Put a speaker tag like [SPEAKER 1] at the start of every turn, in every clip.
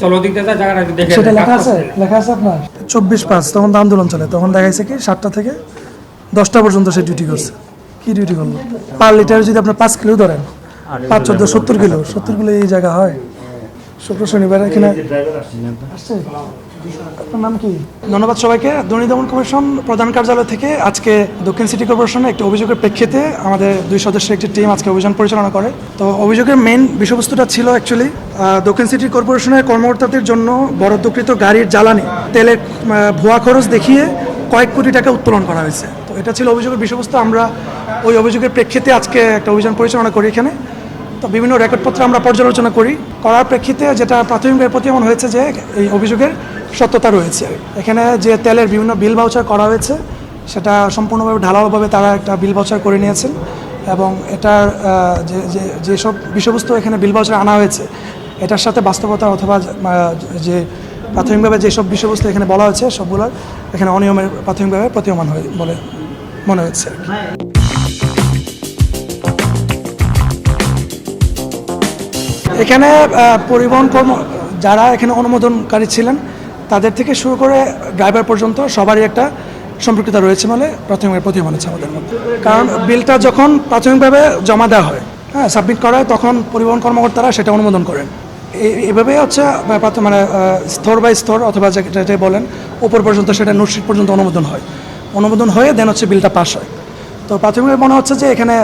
[SPEAKER 1] চলো দিক দিয়ে জায়গাটা একটু দেখে
[SPEAKER 2] সেটা লেখা আছে আপনার 24/5 তখন তো আন্দোলন চলে, তখন দেখাইছে কি 7টা থেকে 10টা পর্যন্ত সে ডিউটি করছে। কি ডিউটি করলো? পার লিটারে যদি আপনার 5 কিলো ধরেন, 5 14 70 কিলো, 70 কিলো এই জায়গা হয়। শুক্র শনিবার এখানে আসছে। আপনার নাম কি? ধন্যবাদ সবাইকে। দুর্নীতি দমন কমিশন প্রধান কার্যালয় থেকে আজকে দক্ষিণ সিটি কর্পোরেশনে একটি অভিযোগের প্রেক্ষিতে আমাদের 2 সদস্যের একটি টিম আজকে অভিযান পরিচালনা করে। তো অভিযোগের মেইন বিষয়বস্তুটা ছিল অ্যাকচুয়ালি দক্ষিণ সিটি কর্পোরেশনের কর্মকর্তাদের জন্য বরাদ্দকৃত গাড়ির জ্বালানি তেলের ভুয়া খরচ দেখিয়ে কয়েক কোটি টাকা উত্তোলন করা হয়েছে। তো এটা ছিল অভিযোগের বিষয়বস্তু। আমরা ওই অভিযোগের প্রেক্ষিতে আজকে একটা অভিযান পরিচালনা করি এখানে। তো বিভিন্ন রেকর্ডপত্র আমরা পর্যালোচনা করার প্রেক্ষিতে যেটা প্রাথমিকভাবে প্রতীয়মান হয়েছে যে এই অভিযোগের সত্যতা রয়েছে। এখানে যে তেলের বিভিন্ন বিল ভাউচার করা হয়েছে সেটা সম্পূর্ণভাবে ঢালাওভাবে তারা একটা বিল ভাউচার করে নিয়েছেন, এবং এটার যেসব বিষয়বস্তু এখানে বিল ভাউচার আনা হয়েছে এটার সাথে বাস্তবতা অথবা যে প্রাথমিকভাবে যেসব বিষয়বস্তু এখানে বলা হয়েছে সবগুলোর এখানে অনিয়মের প্রাথমিকভাবে প্রতীয়মান হয় বলে মনে হচ্ছে। এখানে পরিবহন যারা এখানে অনুমোদনকারী ছিলেন তাদের থেকে শুরু করে ড্রাইভার পর্যন্ত সবারই একটা সম্পৃক্ততা রয়েছে বলে প্রাথমিকভাবে প্রতীয়মান হচ্ছে আমাদের মধ্যে। কারণ বিলটা যখন প্রাথমিকভাবে জমা দেওয়া হয়, হ্যাঁ, সাবমিট করা হয়, তখন পরিবহন কর্মকর্তারা সেটা অনুমোদন করেন। এভাবে হচ্ছে মানে স্তর বাই স্তর অথবা যেটা বলেন উপর পর্যন্ত সেটা নোটশিট পর্যন্ত অনুমোদন হয়ে দেন হচ্ছে বিলটা পাস হয়। তো প্রাথমিকভাবে মনে হচ্ছে যে এখানে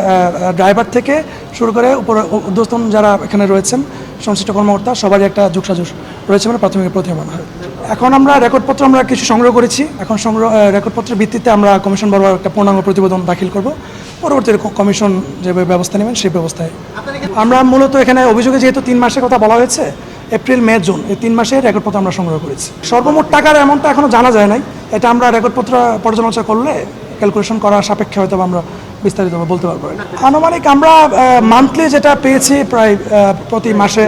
[SPEAKER 2] ড্রাইভার থেকে শুরু করে উপরে ঊর্ধ্বতন যারা এখানে রয়েছেন সংশ্লিষ্ট কর্মকর্তা সবারই একটা যোগসাজশ রয়েছে বলে প্রাথমিক প্রতীয়মান হয়। এখন আমরা রেকর্ডপত্র কিছু সংগ্রহ করেছি। এখন রেকর্ডপত্রের ভিত্তিতে আমরা কমিশন বরাবর একটা পূর্ণাঙ্গ প্রতিবেদন দাখিল করব। পরবর্তী কমিশন যেভাবে ব্যবস্থা নেবেন সেই ব্যবস্থায় আমরা মূলত এখানে অভিযোগে যেহেতু 3 মাসের কথা বলা হয়েছে, এপ্রিল মে জুন এই 3 মাসের রেকর্ডপত্র আমরা সংগ্রহ করেছি। সর্বমোট টাকার অ্যামাউন্টটা এখনও জানা যায় নাই। এটা আমরা রেকর্ডপত্র পর্যালোচনা করলে ক্যালকুলেশন করার সাপেক্ষে হয়তো আমরা বিস্তারিত বলতে পারবো। আনুমানিক আমরা মান্থলি যেটা পেয়েছি প্রায় প্রতি মাসে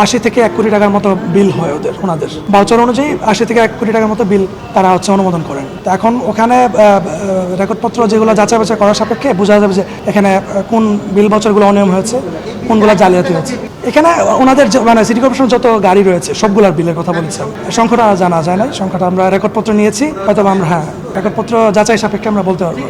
[SPEAKER 2] 80 থেকে 1 কোটি টাকার মতো বিল হয় ওনাদের ভাউচার অনুযায়ী। 80 থেকে 1 কোটি টাকার মতো বিল তারা অনুমোদন করেন। তো এখন ওখানে রেকর্ডপত্র যেগুলো যাচাই বাছাই করার সাপেক্ষে বোঝা যাবে যে এখানে কোন বিল ভাউচারগুলো অনিয়ম হয়েছে, কোনগুলো জালিয়াতি হয়েছে। এখানে ওনাদের মানে সিটি কর্পোরেশন যত গাড়ি রয়েছে সবগুলোর বিলের কথা বলেছেন। সংখ্যাটা জানা যায় না, সংখ্যাটা আমরা রেকর্ডপত্র নিয়েছি, হয়তো আমরা রেকর্ডপত্র যাচাই সাপেক্ষে আমরা বলতে পারবো।